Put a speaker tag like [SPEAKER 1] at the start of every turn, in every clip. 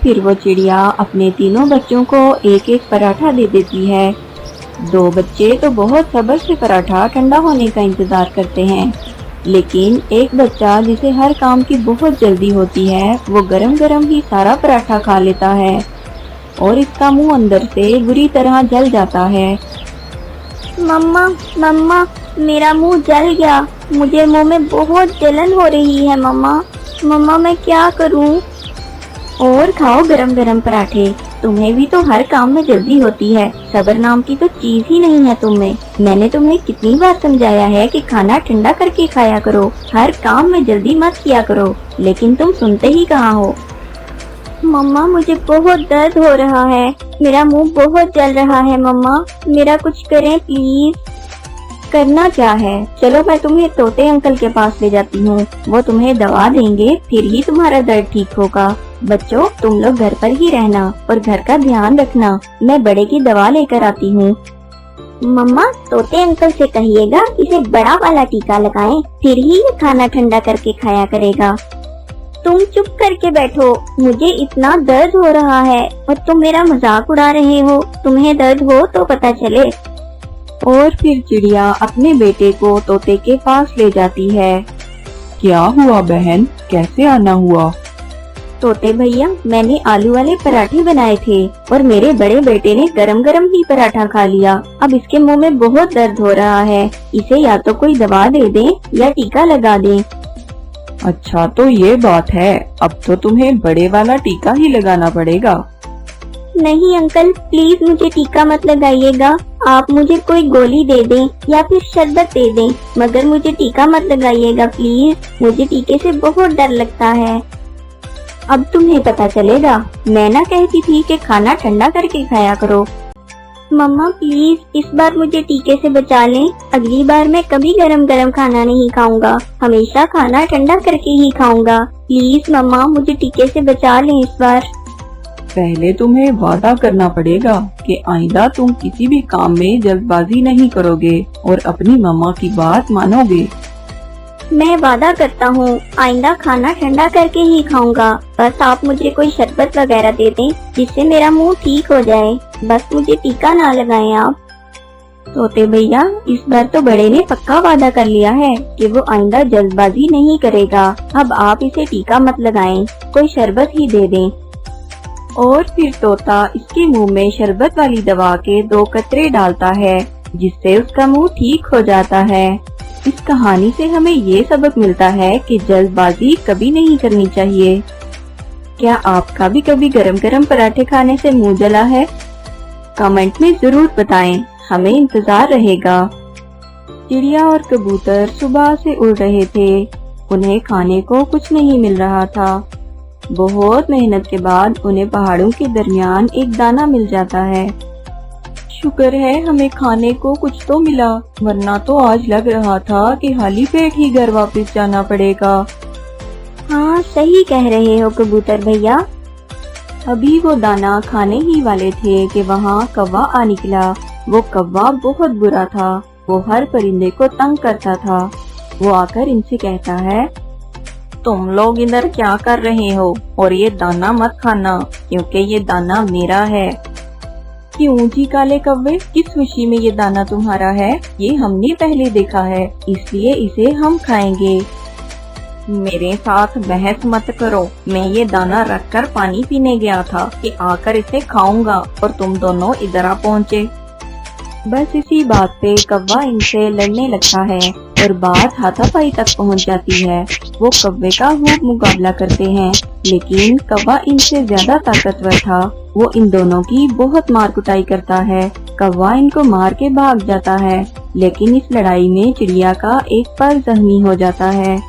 [SPEAKER 1] फिर वो चिड़िया अपने तीनों बच्चों को एक एक पराठा दे देती है। दो बच्चे तो बहुत सब्र से पराठा ठंडा होने का इंतजार करते हैं, लेकिन एक बच्चा जिसे हर काम की बहुत जल्दी होती है, वो गरम गरम ही सारा पराठा खा लेता है और इसका मुंह अंदर से बुरी तरह जल जाता है।
[SPEAKER 2] मम्मा मम्मा, मेरा मुंह जल गया, मुझे मुंह में बहुत जलन हो रही है। मम्मा मम्मा, मैं क्या करूं?
[SPEAKER 1] और खाओ गरम गरम पराठे, तुम्हें भी तो हर काम में जल्दी होती है, सब्र नाम की तो चीज ही नहीं है तुम में। मैंने तुम्हें कितनी बार समझाया है कि खाना ठंडा करके खाया करो, हर काम में जल्दी मत किया करो, लेकिन तुम सुनते ही कहाँ हो।
[SPEAKER 2] मम्मा, मुझे बहुत दर्द हो रहा है, मेरा मुंह बहुत जल रहा है। मम्मा, मेरा कुछ करें प्लीज।
[SPEAKER 1] करना क्या है, चलो मैं तुम्हें तोते अंकल के पास ले जाती हूँ, वो तुम्हें दवा देंगे, फिर ही तुम्हारा दर्द ठीक होगा। बच्चों, तुम लोग घर पर ही रहना और घर का ध्यान रखना, मैं बड़े की दवा लेकर आती हूँ।
[SPEAKER 2] मम्मा, तोते अंकल से कहिएगा इसे बड़ा वाला टीका लगाएं, फिर ही ये खाना ठंडा करके खाया करेगा। तुम चुप करके बैठो, मुझे इतना दर्द हो रहा है और तुम मेरा मजाक उड़ा रहे हो। तुम्हें दर्द हो तो पता चले।
[SPEAKER 1] और फिर चिड़िया अपने बेटे को तोते के पास ले जाती है।
[SPEAKER 3] क्या हुआ बहन, कैसे आना हुआ?
[SPEAKER 1] तोते भैया, मैंने आलू वाले पराठे बनाए थे और मेरे बड़े बेटे ने गरम गरम ही पराठा खा लिया। अब इसके मुंह में बहुत दर्द हो रहा है, इसे या तो कोई दवा दे दे या टीका लगा दे।
[SPEAKER 3] अच्छा तो ये बात है, अब तो तुम्हें बड़े वाला टीका ही लगाना पड़ेगा।
[SPEAKER 2] नहीं अंकल, प्लीज मुझे टीका मत लगाइएगा, आप मुझे कोई गोली दे दें या फिर शरबत दे दें, मगर मुझे टीका मत लगाइएगा प्लीज, मुझे टीके से बहुत डर लगता है।
[SPEAKER 1] अब तुम्हें पता चलेगा, मैं ना कहती थी कि खाना ठंडा करके खाया करो।
[SPEAKER 2] मम्मा प्लीज, इस बार मुझे टीके से बचा लें, अगली बार मैं कभी गरम गरम खाना नहीं खाऊंगा, हमेशा खाना ठंडा करके ही खाऊंगा। प्लीज मम्मा, मुझे टीके से बचा लें इस बार।
[SPEAKER 3] पहले तुम्हें वादा करना पड़ेगा कि आइंदा तुम किसी भी काम में जल्दबाजी नहीं करोगे और अपनी मम्मा की बात मानोगे।
[SPEAKER 2] मैं वादा करता हूँ, आइंदा खाना ठंडा करके ही खाऊंगा, बस आप मुझे कोई शरबत वगैरह दे दें जिससे मेरा मुंह ठीक हो जाए, बस मुझे टीका ना लगाएं आप।
[SPEAKER 1] तोते भैया, इस बार तो बड़े ने पक्का वादा कर लिया है कि वो आइंदा जल्दबाजी नहीं करेगा। अब आप इसे टीका मत लगाएं, कोई शरबत ही दे दें। और फिर तोता इसके मुंह में शरबत वाली दवा के 2 कतरे डालता है, जिससे उसका मुंह ठीक हो जाता है। इस कहानी से हमें ये सबक मिलता है कि जल्दबाजी कभी नहीं करनी चाहिए। क्या आपका भी कभी गरम गरम पराठे खाने से मुंह जला है? कमेंट में जरूर बताएं, हमें इंतजार रहेगा। चिड़िया और कबूतर सुबह से उड़ रहे थे, उन्हें खाने को कुछ नहीं मिल रहा था। बहुत मेहनत के बाद उन्हें पहाड़ों के दरमियान एक दाना मिल जाता है। शुक्र है हमें खाने को कुछ तो मिला, वरना तो आज लग रहा था कि खाली पेट ही घर वापस जाना पड़ेगा।
[SPEAKER 2] हाँ, सही कह रहे हो कबूतर भैया।
[SPEAKER 1] अभी वो दाना खाने ही वाले थे कि वहाँ कौवा आ निकला। वो कौवा बहुत बुरा था, वो हर परिंदे को तंग करता था। वो आकर इनसे कहता है, तुम लोग इधर क्या कर रहे हो, और ये दाना मत खाना क्योंकि ये दाना मेरा है। क्यों जी काले कौवे, किस खुशी में ये दाना तुम्हारा है? ये हमने पहले देखा है, इसलिए इसे हम खाएंगे। मेरे साथ बहस मत करो, मैं ये दाना रखकर पानी पीने गया था कि आकर इसे खाऊंगा और तुम दोनों इधर आ पहुँचे। बस इसी बात पे कौवा इनसे लड़ने लगता है और बात हाथापाई तक पहुंच जाती है। वो कौवे का खूब मुकाबला करते हैं, लेकिन कौवा इनसे ज्यादा ताकतवर था। वो इन दोनों की बहुत मार कुटाई करता है। कौवा इनको मार के भाग जाता है, लेकिन इस लड़ाई में चिड़िया का एक पर जख्मी हो जाता है।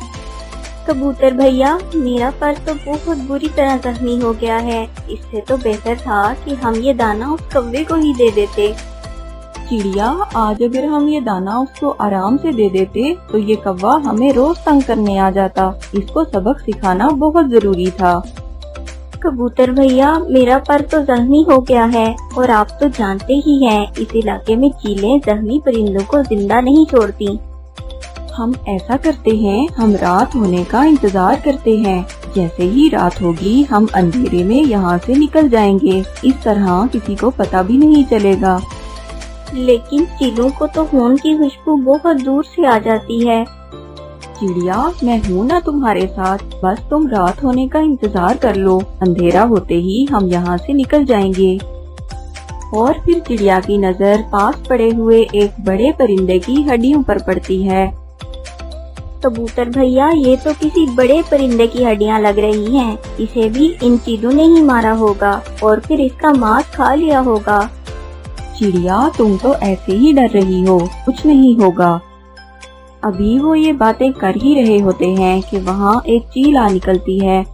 [SPEAKER 2] कबूतर भैया, मेरा पर तो बहुत बुरी तरह जख्मी हो गया है, इससे तो बेहतर था कि हम ये दाना उस कौवे को ही दे देते।
[SPEAKER 1] चिड़िया, आज अगर हम ये दाना उसको आराम से दे देते तो ये कौवा हमें रोज तंग करने आ जाता। इसको सबक सिखाना बहुत जरूरी था।
[SPEAKER 2] कबूतर भैया, मेरा पर तो जख्मी हो गया है और आप तो जानते ही हैं, इस इलाके में चीलें जख्मी परिंदों को जिंदा नहीं छोड़ती।
[SPEAKER 1] हम ऐसा करते हैं, हम रात होने का इंतजार करते हैं, जैसे ही रात होगी हम अंधेरे में यहाँ से निकल जाएंगे, इस तरह किसी को पता भी नहीं चलेगा।
[SPEAKER 2] लेकिन चीलों को तो खून की खुशबू बहुत दूर से आ जाती है।
[SPEAKER 1] चिड़िया, मैं हूँ ना तुम्हारे साथ, बस तुम रात होने का इंतजार कर लो, अंधेरा होते ही हम यहाँ से निकल जाएंगे। और फिर चिड़िया की नजर पास पड़े हुए एक बड़े परिंदे की हड्डियों पर पड़ती है।
[SPEAKER 2] कबूतर भैया, ये तो किसी बड़े परिंदे की हड्डियाँ लग रही हैं। इसे भी इन चीलों ने ही मारा होगा और फिर इसका मांस खा लिया होगा।
[SPEAKER 1] चिड़िया, तुम तो ऐसे ही डर रही हो, कुछ नहीं होगा। अभी वो ये बातें कर ही रहे होते हैं कि वहाँ एक चील आ निकलती है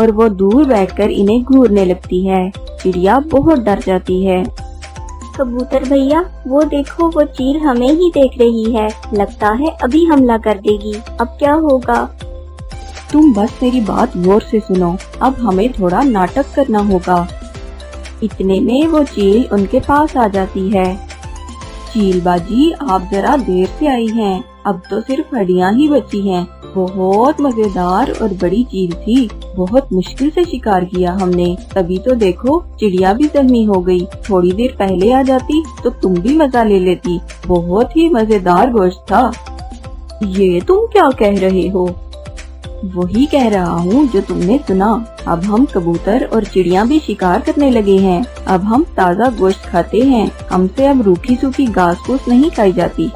[SPEAKER 1] और वो दूर बैठकर इन्हें घूरने लगती है। चिड़िया बहुत डर जाती है।
[SPEAKER 2] कबूतर भैया, वो देखो, वो चील हमें ही देख रही है, लगता है अभी हमला कर देगी। अब क्या होगा?
[SPEAKER 1] तुम बस मेरी बात गौर से सुनो, अब हमें थोड़ा नाटक करना होगा। इतने में वो चील उनके पास आ जाती है। चील बाजी, आप जरा देर से आई हैं, अब तो सिर्फ हड्डियाँ ही बची हैं। बहुत मजेदार और बड़ी चील थी, बहुत मुश्किल से शिकार किया हमने, तभी तो देखो चिड़िया भी जख्मी हो गई। थोड़ी देर पहले आ जाती तो तुम भी मजा ले लेती, बहुत ही मजेदार गोश्त था। ये तुम क्या कह रहे हो? वही कह रहा हूँ जो तुमने सुना। अब हम कबूतर और चिड़िया भी शिकार करने लगे हैं। अब हम ताज़ा गोश्त खाते हैं, हमसे अब रूखी सूखी घास फूस नहीं खाई जाती।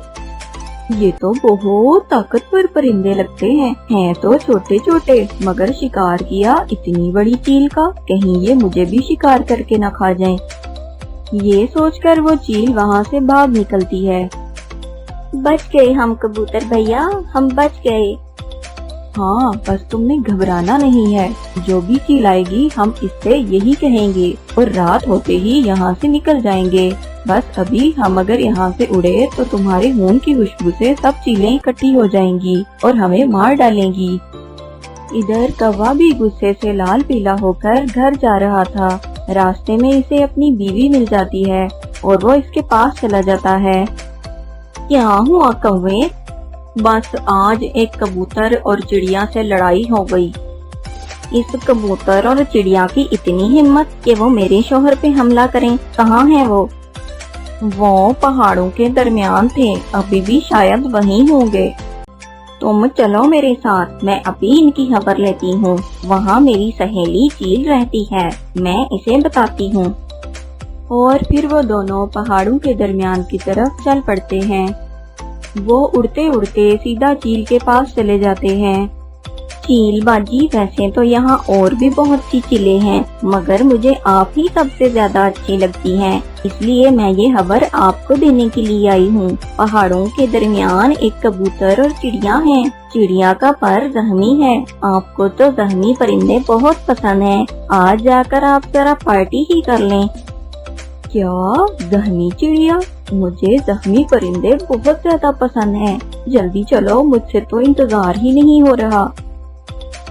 [SPEAKER 1] ये तो बहुत ताकतवर परिंदे लगते हैं तो छोटे छोटे, मगर शिकार किया इतनी बड़ी चील का, कहीं ये मुझे भी शिकार करके न खा जाएं। ये सोचकर वो चील वहाँ से भाग निकलती है।
[SPEAKER 2] बच गए हम कबूतर भैया, हम बच गए।
[SPEAKER 1] हाँ, बस तुमने घबराना नहीं है, जो भी चील आएगी हम इससे यही कहेंगे और रात होते ही यहाँ से निकल जाएंगे। बस अभी हम अगर यहाँ से उड़े तो तुम्हारे खून की खुशबू से सब चीलें इकट्ठी हो जाएंगी और हमें मार डालेंगी। इधर कौवा भी गुस्से से लाल पीला होकर घर जा रहा था। रास्ते में इसे अपनी बीवी मिल जाती है और वो इसके पास चला जाता है।
[SPEAKER 2] क्या हुआ कौवे?
[SPEAKER 1] बस आज एक कबूतर और चिड़िया से लड़ाई हो गई।
[SPEAKER 2] इस कबूतर और चिड़िया की इतनी हिम्मत कि वो मेरे शोहर पे हमला करें। कहाँ है वो?
[SPEAKER 1] वो पहाड़ों के दरमियान थे, अभी भी शायद वहीं होंगे।
[SPEAKER 2] तुम चलो मेरे साथ, मैं अभी इनकी खबर लेती हूँ। वहाँ मेरी सहेली चील रहती है, मैं इसे बताती हूँ।
[SPEAKER 1] और फिर वो दोनों पहाड़ों के दरमियान की तरफ चल पड़ते हैं। वो उड़ते उड़ते सीधा चील के पास चले जाते हैं।
[SPEAKER 2] चील बाजी, वैसे तो यहाँ और भी बहुत सी चीलें हैं, मगर मुझे आप ही सबसे ज्यादा अच्छी लगती हैं, इसलिए मैं ये खबर आपको देने के लिए आई हूँ। पहाड़ों के दरमियान एक कबूतर और चिड़िया है। चिड़िया का पर जख्मी है। आपको तो जख्मी परिंदे बहुत पसंद हैं। आज जाकर आप जरा पार्टी ही कर लें।
[SPEAKER 1] क्या जख्मी चिड़िया? मुझे जख्मी परिंदे बहुत ज्यादा पसंद हैं। जल्दी चलो, मुझसे तो इंतजार ही नहीं हो रहा।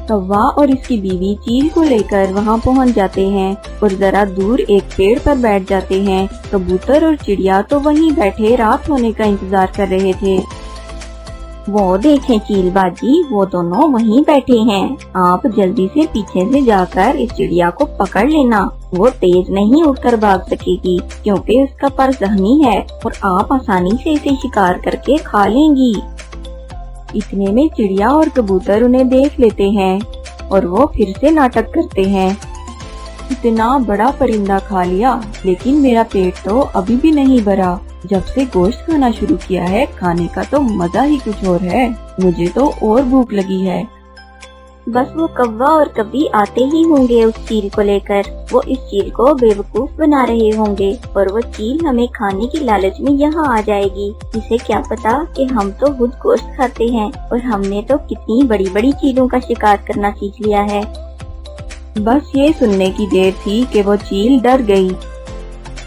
[SPEAKER 1] कौवा और इसकी बीवी चील को लेकर वहाँ पहुँच जाते हैं और जरा दूर एक पेड़ पर बैठ जाते हैं। कबूतर और चिड़िया तो वहीं बैठे रात होने का इंतजार कर रहे थे।
[SPEAKER 2] वो देखें चील बाजी, वो दोनों वहीं बैठे हैं। आप जल्दी से पीछे से जाकर इस चिड़िया को पकड़ लेना। वो तेज नहीं उड़कर भाग सकेगी क्योंकि उसका पर जख्मी है और आप आसानी से इसे शिकार करके खा लेंगी।
[SPEAKER 1] इतने में चिड़िया और कबूतर उन्हें देख लेते हैं और वो फिर से नाटक करते हैं। इतना बड़ा परिंदा खा लिया, लेकिन मेरा पेट तो अभी भी नहीं भरा। जब से गोश्त खाना शुरू किया है, खाने का तो मजा ही कुछ और है। मुझे तो और भूख लगी है।
[SPEAKER 2] बस वो कौवा और कभी आते ही होंगे उस चील को लेकर। वो इस चील को बेवकूफ बना रहे होंगे और वो चील हमें खाने की लालच में यहाँ आ जाएगी। इसे क्या पता कि हम तो खुद गोश्त खाते हैं और हमने तो कितनी बड़ी बड़ी चीलों का शिकार करना सीख लिया है।
[SPEAKER 1] बस ये सुनने की देर थी कि वो चील डर गई।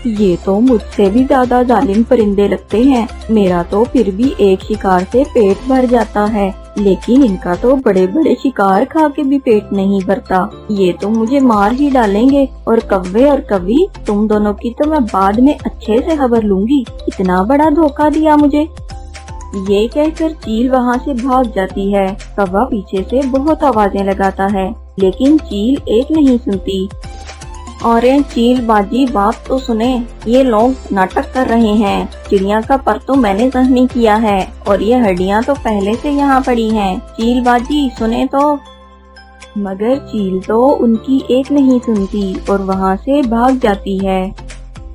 [SPEAKER 1] ये तो मुझसे भी ज्यादा जालिम परिंदे लगते हैं। मेरा तो फिर भी एक शिकार से पेट भर जाता है, लेकिन इनका तो बड़े बड़े शिकार खा के भी पेट नहीं भरता। ये तो मुझे मार ही डालेंगे। और कौवे और कवि, तुम दोनों की तो मैं बाद में अच्छे से खबर लूंगी। इतना बड़ा धोखा दिया मुझे। ये कहकर चील वहाँ से भाग जाती है। कौवा पीछे से बहुत आवाजें लगाता है। लेकिन चील एक नहीं सुनती। अरे चील बाजी, बात तो सुने, ये लोग नाटक कर रहे हैं। चिड़िया का पर तो मैंने जख्मी किया है और ये हड्डियां तो पहले से यहाँ पड़ी हैं। चील बाजी सुने तो। मगर चील तो उनकी एक नहीं सुनती और वहाँ से भाग जाती है।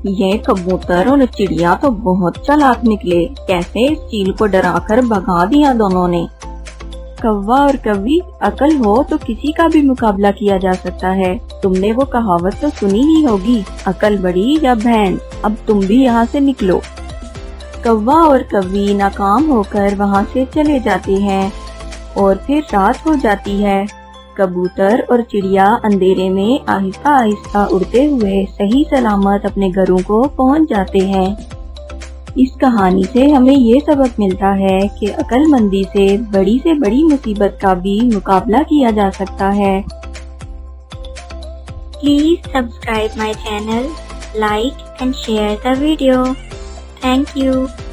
[SPEAKER 1] ये कबूतर और चिड़िया तो बहुत चालाक निकले, कैसे इस चील को डराकर भगा दिया दोनों ने। कौवा और कौवी, अकल हो तो किसी का भी मुकाबला किया जा सकता है। तुमने वो कहावत तो सुनी ही होगी, अकल बड़ी या भैंस, अब तुम भी यहाँ से निकलो। कौवा और कौवी नाकाम होकर वहाँ से चले जाते हैं और फिर रात हो जाती है। कबूतर और चिड़िया अंधेरे में आहिस्ता आहिस्ता उड़ते हुए सही सलामत अपने घरों को पहुँच जाते हैं। इस कहानी से हमें ये सबक मिलता है कि अक्लमंदी से बड़ी मुसीबत का भी मुकाबला किया जा सकता है।
[SPEAKER 2] Please subscribe my channel, like and share the video. Thank you.